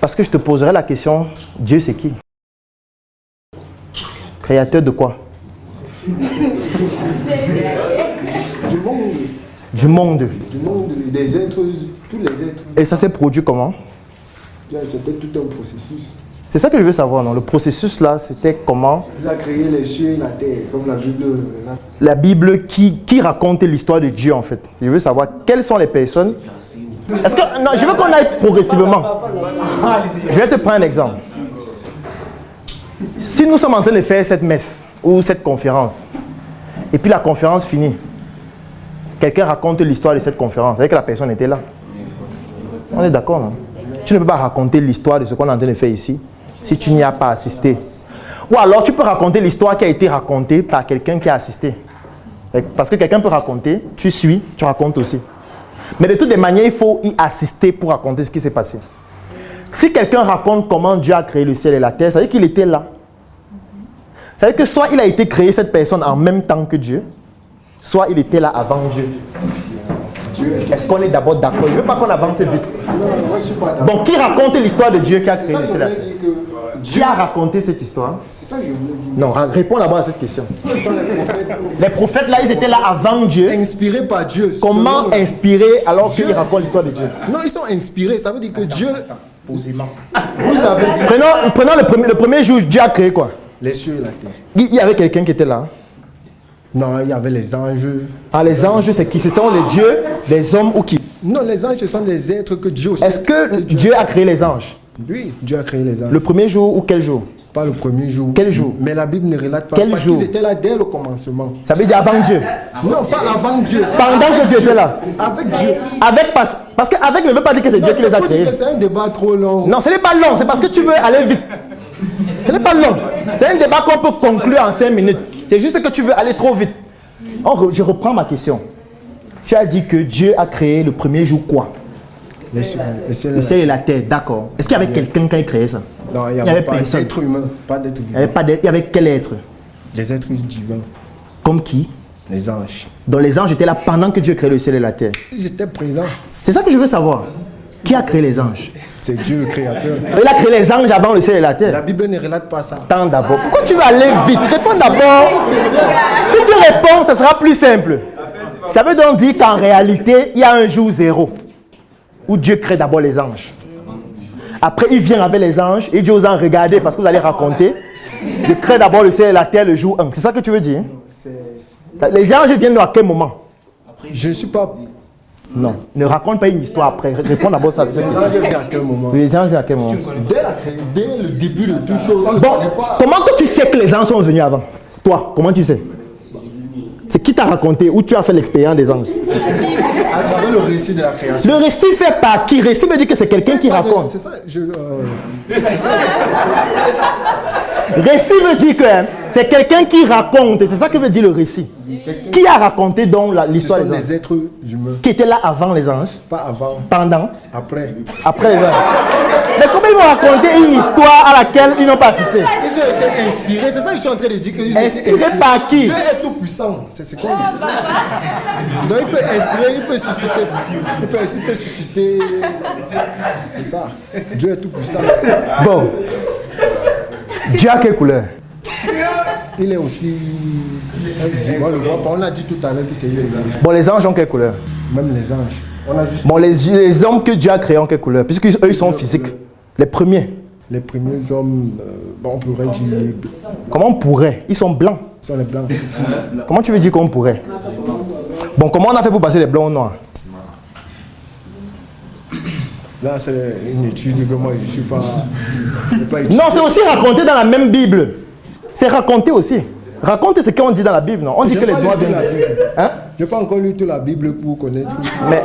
Parce que je te poserai la question, Dieu c'est qui? Créateur de quoi? Du monde. Du monde, des êtres, tous les êtres. Et ça s'est produit comment? C'était tout un processus. C'est ça que je veux savoir, non? Le processus là, c'était comment? Il a créé les cieux et la terre, comme la Bible. La Bible qui raconte l'histoire de Dieu en fait. Je veux savoir quelles sont les personnes. Est-ce que, non, je veux qu'on aille progressivement. Je vais te prendre un exemple. Si nous sommes en train de faire cette messe ou cette conférence, et puis la conférence finit, quelqu'un raconte l'histoire de cette conférence, avec que la personne était là. On est d'accord, non? Tu ne peux pas raconter l'histoire de ce qu'on est en train de faire ici si tu n'y as pas assisté. Ou alors tu peux raconter l'histoire qui a été racontée par quelqu'un qui a assisté. Parce que quelqu'un peut raconter, tu suis, tu racontes aussi. Mais de toutes les manières, il faut y assister pour raconter ce qui s'est passé. Si quelqu'un raconte comment Dieu a créé le ciel et la terre, ça veut dire qu'il était là. Ça veut dire que soit il a été créé, cette personne, en même temps que Dieu, soit il était là avant Dieu. Est-ce qu'on est d'abord d'accord? Je ne veux pas qu'on avance vite. Bon, qui raconte l'histoire de Dieu qui a créé le ciel et la terre? Qui a raconté cette histoire? C'est ça que je voulais dire. Non, réponds d'abord à cette question. Les prophètes là, ils étaient là avant Dieu. Inspirés par Dieu. Comment inspirer alors qu'ils racontent l'histoire de Dieu? Non, ils sont inspirés. Ça veut dire que Dieu... Posément. Prenons le premier jour, Dieu a créé quoi? Les cieux et la terre. Il y avait quelqu'un qui était là. Non, il y avait les anges. Ah, les anges, c'est qui? Ce sont les dieux, les hommes ou qui? Non, les anges, ce sont des êtres que Dieu aussi. Est-ce que Dieu a créé les anges? Oui, Dieu a créé les anges. Le premier jour ou quel jour? Pas le premier jour. Quel jour? Mais la Bible ne relate pas. Quel parce jour? qu'ils étaient là dès le commencement. Ça veut dire avant Dieu? Non, pas avant Dieu. Pendant que Dieu était là? Avec Dieu. Avec, parce qu'avec ne veut pas dire que c'est Dieu qui les a créés. C'est un débat trop long. Non, ce n'est pas long, c'est parce que tu veux aller vite. Ce n'est pas long. C'est un débat qu'on peut conclure en 5 minutes. C'est juste que tu veux aller trop vite. Je reprends ma question. Tu as dit que Dieu a créé le premier jour quoi? Le ciel et la terre, d'accord. Est-ce qu'il y avait quelqu'un qui a créé ça? Non, il n'y avait pas d'être humain, pas d'être vivant. Il y avait quel être? Les êtres divins. Comme qui? Les anges. Donc les anges étaient là pendant que Dieu créait le ciel et la terre. Ils étaient présents. C'est ça que je veux savoir. Qui a créé les anges? C'est Dieu le créateur. Il a créé les anges avant le ciel et la terre. La Bible ne relate pas ça. Attends d'abord. Pourquoi tu veux aller vite? Réponds d'abord. Si tu réponds, ça sera plus simple. Ça veut donc dire qu'en réalité, il y a un jour zéro où Dieu crée d'abord les anges. Après, il vient avec les anges et Dieu aux anges, regardez, parce que vous allez raconter. Il crée d'abord le ciel et la terre le jour 1. C'est ça que tu veux dire? Les anges viennent à quel moment? Je ne suis pas... Non, ne raconte pas une histoire après. Réponds d'abord à cette question. À quel moment? Les anges à quel moment? Dès le début de tout chose. Bon, comment que tu sais que les anges sont venus avant? Toi, comment tu sais? C'est qui t'a raconté ou tu as fait l'expérience des anges? À travers le récit de la création. Le récit fait par qui? Récit veut dire que c'est quelqu'un qui raconte. C'est ça, Récit veut dire que c'est quelqu'un qui raconte. C'est ça que veut dire le récit. Qui a raconté donc l'histoire des anges? Ce sont des êtres humains. Qui étaient là avant les anges? Pas avant. Pendant? Après. Après les anges. Mais comment ils vont raconter une histoire à laquelle ils n'ont pas assisté? Ils ont été inspirés. C'est ça que je suis en train de dire. Que ils ont été inspirés par qui? Dieu est tout puissant. C'est ce qu'on dit. Donc il peut inspirer, il peut susciter. Il peut susciter. C'est ça. Dieu est tout puissant. Bon. Dieu a quelle couleur? Il est aussi... On le voit pas. On a dit tout à l'heure que c'est lui. Bon, les anges ont quelle couleur? Même les anges. On a juste... Bon, les hommes que Dieu a créés ont quelle couleur? Puisqu'eux, ils sont physiques. Les premiers. Les premiers hommes, bon, on pourrait dire... Comment on pourrait? Ils sont blancs. Ils sont les blancs. Comment tu veux dire qu'on pourrait? Bon, comment on a fait pour passer les blancs aux noirs? Là, c'est une étude que moi, je ne suis pas... Non, c'est aussi raconté dans la même Bible. C'est raconté aussi. Raconte ce qu'on dit dans la Bible, non? On dit que les noirs viennent... Hein? Je n'ai pas encore lu toute la Bible pour connaître... Mais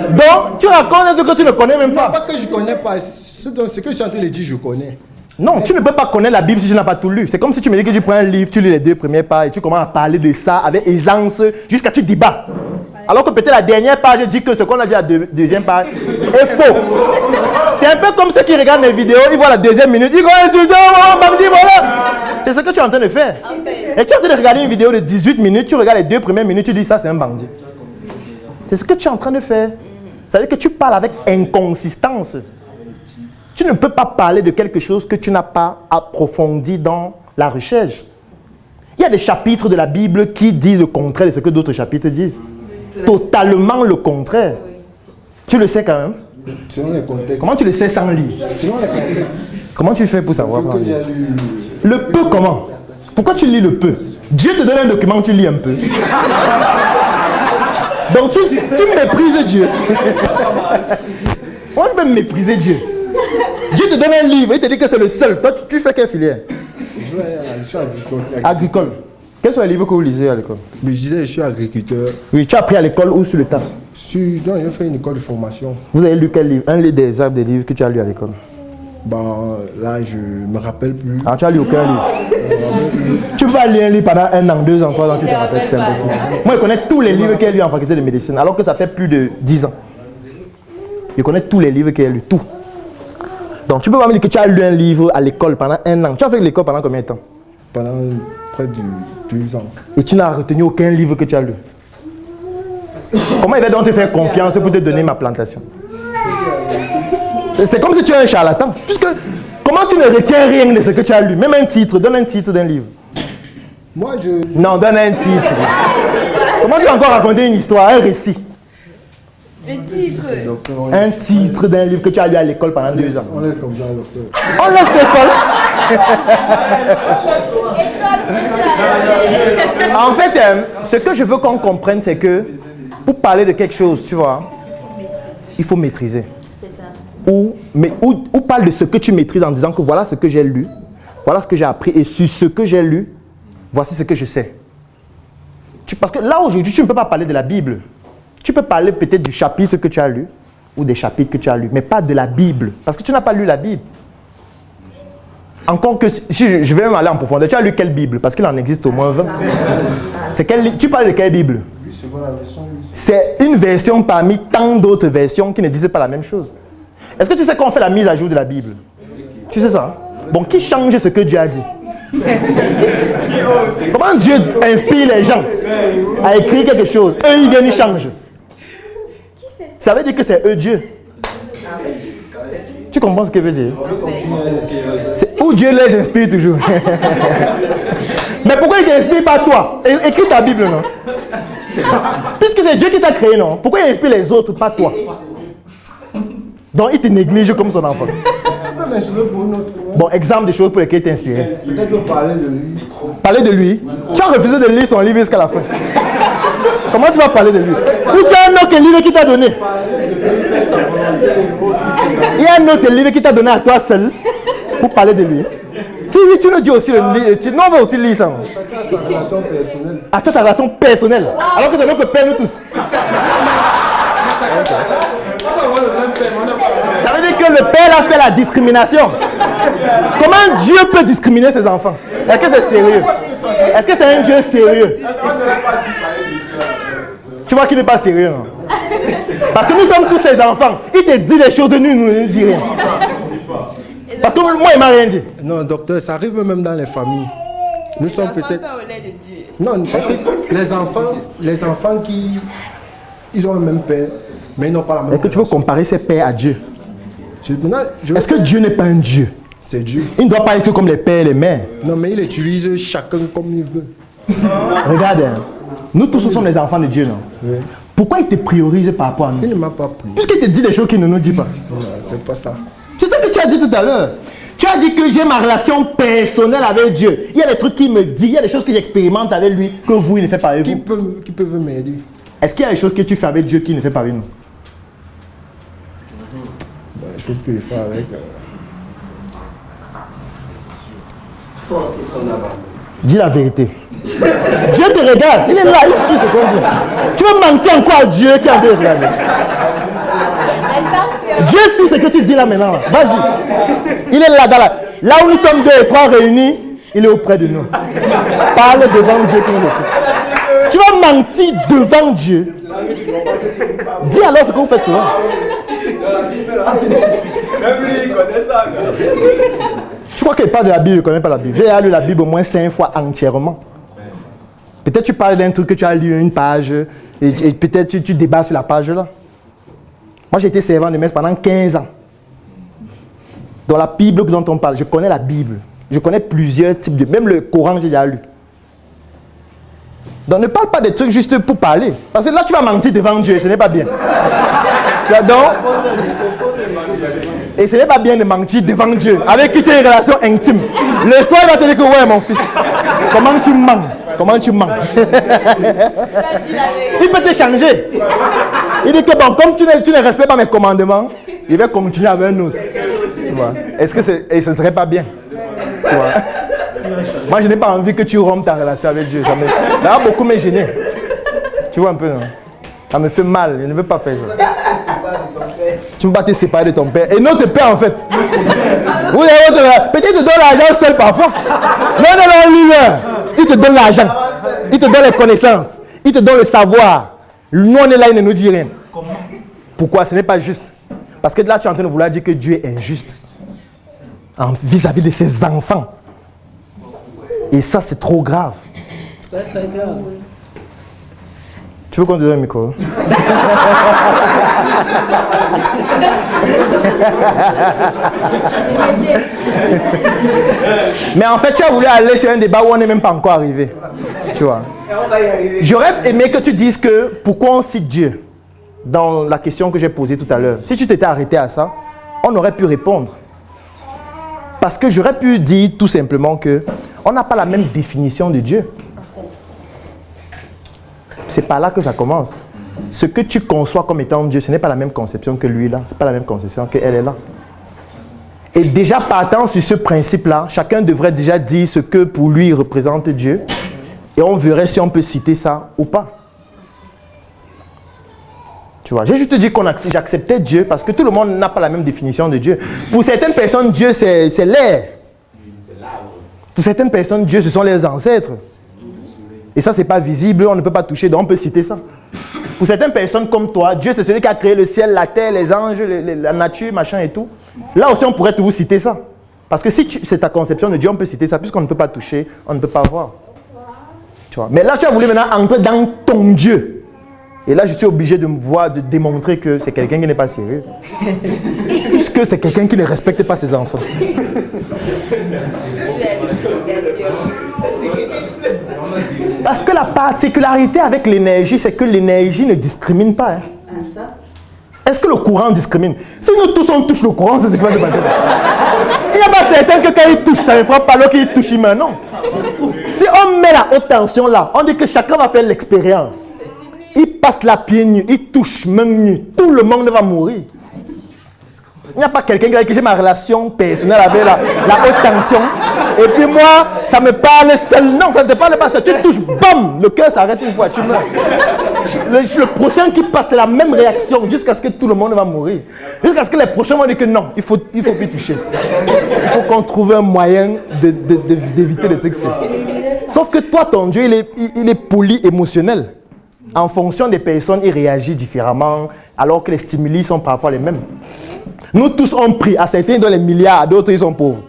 donc, tu racontes un truc que tu ne connais même pas. Non, pas que je ne connais pas. Ce que je suis en train de dire, je connais. Non, tu ne peux pas connaître la Bible si tu n'as pas tout lu. C'est comme si tu me dis que tu prends un livre, tu lis les 2 premières pages et tu commences à parler de ça avec aisance jusqu'à ce que tu débats. Alors que peut-être la dernière page dit que ce qu'on a dit à la deuxième page est faux. C'est un peu comme ceux qui regardent mes vidéos, ils voient la deuxième minute, ils vont insulter, voilà. C'est ce que tu es en train de faire. Et tu es en train de regarder une vidéo de 18 minutes, tu regardes les 2 premières minutes, tu dis ça c'est un bandit. C'est ce que tu es en train de faire. Ça veut dire que tu parles avec inconsistance. Tu ne peux pas parler de quelque chose que tu n'as pas approfondi dans la recherche. Il y a des chapitres de la Bible qui disent le contraire de ce que d'autres chapitres disent. Totalement le contraire. Tu le sais quand même. Selon les contextes. Comment tu le sais sans lire? Selon les contextes. Comment tu fais pour savoir? Que j'ai lu. Le peu comment? Pourquoi tu lis le peu? Dieu te donne un document, tu lis un peu. Donc tu méprises Dieu. On peut mépriser Dieu. Dieu te donne un livre, il te dit que c'est le seul. Toi, tu fais quelle filière? Je suis agricole. Agricole. Quels sont les livres que vous lisez à l'école? Mais je disais, je suis agriculteur. Oui, tu as appris à l'école ou sur le tas? Non, j'ai fait une école de formation. Vous avez lu quel livre? Un des arbres des livres que tu as lu à l'école? Bon, là, je me rappelle plus. Ah, tu n'as lu aucun livre? Tu peux pas lire un livre pendant 1 an, 2 ans, 3 ans, tu te rappelles, c'est impossible. Moi, je connais tous les livres qu'il y a lu en faculté de médecine, alors que ça fait plus de 10 ans. Je connais tous les livres qu'il y a lu, tout. Donc, tu peux pas me dire que tu as lu un livre à l'école pendant 1 an. Tu as fait l'école pendant combien de temps? Pendant près de 2 ans. Et tu n'as retenu aucun livre que tu as lu. Comment il va donc te faire confiance pour te donner ma plantation? C'est comme si tu es un charlatan. Puisque, comment tu ne retiens rien de ce que tu as lu? Même un titre, donne un titre d'un livre. Moi, Non, donne un titre. Comment tu vas encore raconter une histoire, un récit? Le titre. Un titre d'un livre que tu as lu à l'école pendant 2 ans. On laisse comme ça, docteur. On laisse l'école. En fait, ce que je veux qu'on comprenne, c'est que pour parler de quelque chose, tu vois, il faut maîtriser. C'est ça. Ou parle de ce que tu maîtrises en disant que voilà ce que j'ai lu, voilà ce que j'ai appris, et sur ce que j'ai lu, voici ce que je sais. Parce que là, aujourd'hui, tu ne peux pas parler de la Bible. Tu peux parler peut-être du chapitre que tu as lu, ou des chapitres que tu as lus, mais pas de la Bible, parce que tu n'as pas lu la Bible. Encore que, si je vais même aller en profondeur, tu as lu quelle Bible? Parce qu'il en existe au moins 20. Tu parles de quelle Bible? C'est une version parmi tant d'autres versions qui ne disaient pas la même chose. Est-ce que tu sais qu'on fait la mise à jour de la Bible? Tu sais ça? Bon, qui change ce que Dieu a dit? Comment Dieu inspire les gens à écrire quelque chose? Eux, ils viennent, ils changent. Ça veut dire que c'est eux Dieu. Tu comprends ce que veut dire? C'est où Dieu les inspire toujours. Mais pourquoi il ne t'inspire pas toi? Écris ta Bible, non? Puisque c'est Dieu qui t'a créé, non? Pourquoi il inspire les autres, pas toi? Donc il te néglige comme son enfant. Bon, exemple des choses pour lesquelles il t'a inspiré. Peut-être parler de lui. Parler de lui? Tu as refusé de lire son livre jusqu'à la fin. Comment tu vas parler de lui? Ou tu as un autre livre qui t'a donné? Il y a un autre livre qui t'a donné à toi seul pour parler de lui. Si oui, tu nous dis aussi le livre. Non, on va aussi lire ça. Chacun a sa relation personnelle. Ah, tu as ta relation personnelle. Alors que c'est notre père, nous tous. Ça veut dire que le père a fait la discrimination. Comment Dieu peut discriminer ses enfants? Est-ce que c'est sérieux? Est-ce que c'est un Dieu sérieux? Tu vois qu'il n'est pas sérieux, non? Parce que nous sommes tous ses enfants. Il te dit des choses de nous, il ne nous dit rien. Parce que moi, il ne m'a rien dit. Non, docteur, ça arrive même dans les familles. Nous sommes peut-être... Pas au lait de Dieu. Non, les enfants qui... Ils ont le même père, mais ils n'ont pas la même... Est-ce que tu veux comparer ses pères à Dieu? Est-ce que Dieu n'est pas un Dieu? C'est Dieu. Il ne doit pas être comme les pères et les mères. Non, mais il utilise chacun comme il veut. Regarde, hein. Nous tous nous sommes les enfants de Dieu, non? Oui. Pourquoi il te priorise par rapport à Il nous? ne m'a pas pris. Puisqu'il te dit des choses qu'il ne nous dit pas. Non, c'est pas ça. C'est ça que tu as dit tout à l'heure. Tu as dit que j'ai ma relation personnelle avec Dieu. Il y a des trucs qu'il me dit, il y a des choses que j'expérimente avec lui que vous, il ne fait pas avec vous. Qui peut m'aider? Est-ce qu'il y a des choses que tu fais avec Dieu qu'il ne fait pas avec nous? Les choses que je fais avec... Dis la vérité. Dieu te regarde, il est là, il suit ce qu'on dit. Tu veux mentir encore à Dieu qui a de regarder? Dieu suit ce que tu dis là maintenant. Vas-y. Il est là, là où nous sommes 2 et 3 réunis, il est auprès de nous. Parle devant Dieu qui nous écoute. Tu vas mentir devant Dieu. Dis alors ce que vous faites souvent. Je crois qu'il parle de la Bible, je ne connais pas la Bible. J'ai lu la Bible au moins 5 fois entièrement. Peut-être tu parles d'un truc que tu as lu une page et peut-être tu débats sur la page là. Moi, j'ai été servant de messe pendant 15 ans. Dans la Bible dont on parle, je connais la Bible. Je connais plusieurs types de... Même le Coran, j'ai déjà lu. Donc, ne parle pas des trucs juste pour parler. Parce que là, tu vas mentir devant Dieu et ce n'est pas bien. Tu vois donc? Et ce n'est pas bien de mentir devant Dieu, avec qui tu as une relation intime. Le soir, il va te dire que ouais, mon fils, comment tu mens? Comment tu mens? Il peut te changer. Il dit que bon, comme tu ne respectes pas mes commandements, il va continuer avec un autre. Tu vois? Est-ce que ce ne serait pas bien? Tu vois? Moi, je n'ai pas envie que tu rompes ta relation avec Dieu. Ça va beaucoup me gêner. Tu vois un peu, non? Ça me fait mal. Je ne veux pas faire ça. Tu ne peux pas te séparer de ton père. Et notre père, en fait. Vous avez votre... Peut-être il te donne l'argent seul parfois. Non, lui, il te donne l'argent. Il te donne les connaissances. Il te donne le savoir. Nous, on est là, il ne nous dit rien. Pourquoi? Ce n'est pas juste. Parce que là, tu es en train de vouloir dire que Dieu est injuste. Vis-à-vis de ses enfants. Et ça, c'est trop grave. C'est très grave. Tu veux qu'on te donne un micro? Mais en fait, tu as voulu aller sur un débat où on n'est même pas encore arrivé. Tu vois. J'aurais aimé que tu dises que pourquoi on cite Dieu dans la question que j'ai posée tout à l'heure. Si tu t'étais arrêté à ça, on aurait pu répondre. Parce que j'aurais pu dire tout simplement que on n'a pas la même définition de Dieu. C'est par là que ça commence. Ce que tu conçois comme étant Dieu, ce n'est pas la même conception que lui là. Ce n'est pas la même conception qu'elle est là. Et déjà partant sur ce principe-là, chacun devrait déjà dire ce que pour lui représente Dieu. Et on verrait si on peut citer ça ou pas. Tu vois, j'ai juste dit que j'acceptais Dieu parce que tout le monde n'a pas la même définition de Dieu. Pour certaines personnes, Dieu c'est l'air. Pour certaines personnes, Dieu ce sont les ancêtres. Et ça, ce n'est pas visible, on ne peut pas toucher, donc on peut citer ça. Pour certaines personnes comme toi, Dieu, c'est celui qui a créé le ciel, la terre, les anges, la nature, machin et tout. Là aussi, on pourrait toujours citer ça. Parce que si c'est ta conception de Dieu, on peut citer ça, puisqu'on ne peut pas toucher, on ne peut pas voir. Tu vois. Mais là, tu as voulu maintenant entrer dans ton Dieu. Et là, je suis obligé de me voir, de démontrer que c'est quelqu'un qui n'est pas sérieux. Puisque c'est quelqu'un qui ne respecte pas ses enfants. Parce que la particularité avec l'énergie, c'est que l'énergie ne discrimine pas. Hein. Est-ce que le courant discrimine? Si nous tous on touche le courant, c'est ce qui va se passer. Il n'y a pas certain que quand il touche, ça ne fera pas l'autre qu'il touche maintenant. Si on met la haute tension là, on dit que chacun va faire l'expérience. Il passe la pied nu, il touche main nue, tout le monde va mourir. Il n'y a pas quelqu'un avec qui j'ai ma relation personnelle avec la haute tension. Et puis moi, ça me parle seul. Non, ça ne te parle pas. Ça, tu touches, bam, le cœur s'arrête une fois, tu meurs. Le prochain qui passe, c'est la même réaction jusqu'à ce que tout le monde va mourir. Jusqu'à ce que les prochains vont dire que non, il faut plus toucher. Il faut qu'on trouve un moyen d'éviter les trucs. Sauf que toi, ton Dieu, il est poly-émotionnel. En fonction des personnes, il réagit différemment, alors que les stimuli sont parfois les mêmes. Nous tous, on prie. À certains, ils donnent les milliards, à d'autres, ils sont pauvres.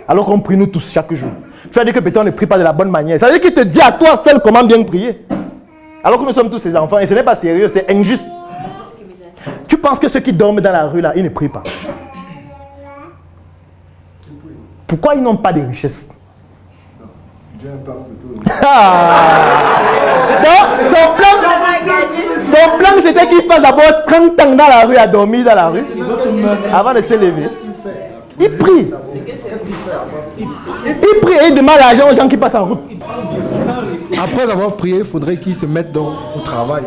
Alors qu'on prie nous tous chaque jour. Tu vas dire que peut-être on ne prie pas de la bonne manière. Ça veut dire qu'il te dit à toi seul comment bien prier. Alors que nous sommes tous ses enfants. Et ce n'est pas sérieux, c'est injuste. Tu penses que ceux qui dorment dans la rue, là, ils ne prient pas. Pourquoi ils n'ont pas de richesse? Donc, son plan, c'était qu'il fasse d'abord 30 ans dans la rue, à dormir dans la rue, avant de se lever. Il prie. Il prie et il demande l'argent aux gens qui passent en route. Après avoir prié, il faudrait qu'ils se mettent au travail.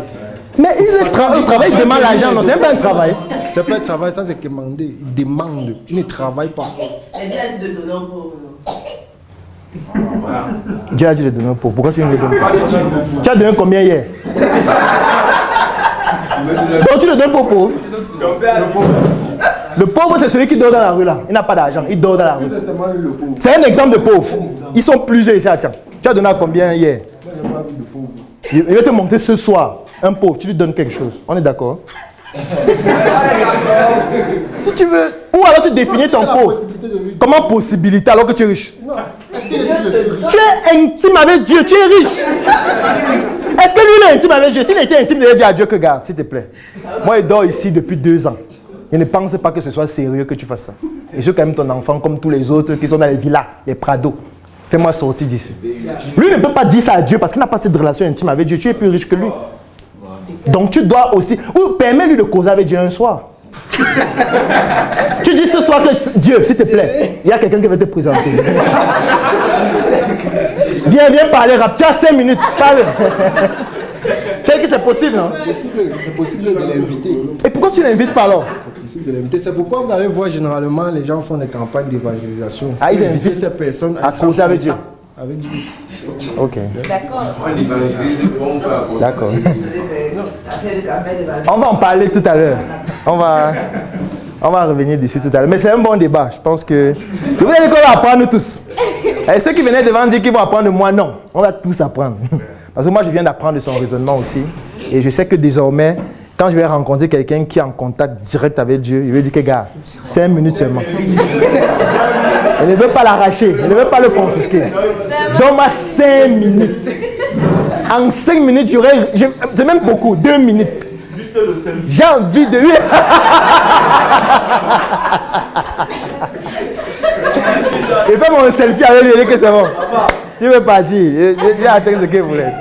Mais le travail, il demande l'argent, non, c'est pas un travail. C'est pas un travail, ça c'est demander. Il demande, il ne travaille pas. Dieu a dit de donner aux pauvres. Pourquoi tu ne le donnes pas? Tu as donné combien hier? Donc tu le donnes pour pauvre. Le pauvre, c'est celui qui dort dans la rue là. Il n'a pas d'argent, il dort dans la rue. C'est un exemple de pauvre. Ils sont plusieurs ici à Tchad. Tu as donné à combien hier? Il va te montrer ce soir. Un pauvre, tu lui donnes quelque chose. On est d'accord? Si tu veux. Ou alors tu définis ton pauvre. Comment possibilité alors que tu es riche? Tu es intime avec Dieu, tu es riche. Est-ce que lui il est intime avec Dieu? S'il était intime, il aurait dit à Dieu que, gars, s'il te plaît. Moi, je dors ici depuis 2 ans. Je ne pense pas que ce soit sérieux que tu fasses ça. Et je suis quand même ton enfant comme tous les autres qui sont dans les villas, les prados. Fais-moi sortir d'ici. Lui ne peut pas dire ça à Dieu parce qu'il n'a pas cette relation intime avec Dieu. Tu es plus riche que lui. Donc tu dois aussi... Ou permets-lui de causer avec Dieu un soir. Tu dis ce soir que Dieu, s'il te plaît, il y a quelqu'un qui va te présenter. Viens parler rap. Tu as 5 minutes. Parle. Tu sais que c'est possible, non? C'est possible de l'inviter. Et pourquoi tu l'invites pas alors? C'est possible de l'inviter. C'est pourquoi vous allez voir généralement les gens font des campagnes d'évangélisation. Ah, ils invitent ces personnes à causer avec Dieu. Avec Dieu. Ok. D'accord. D'accord. On va en parler tout à l'heure. On va revenir dessus tout à l'heure. Mais c'est un bon débat. Je pense que... Vous allez qu'on va apprendre tous. Et ceux qui venaient devant dire qu'ils vont apprendre de moi, non. On va tous apprendre. Parce que moi, je viens d'apprendre de son raisonnement aussi. Et je sais que désormais, quand je vais rencontrer quelqu'un qui est en contact direct avec Dieu, il va dire que, gars, 5 minutes seulement. Il ne veut pas l'arracher. Il ne veut pas le confisquer. Donne-moi 5 minutes. En 5 minutes, c'est même beaucoup, 2 minutes. J'ai envie de lui. Il fait mon selfie avec lui, il dit que c'est bon. Je veux partir. Il a atteint ce qu'il voulait.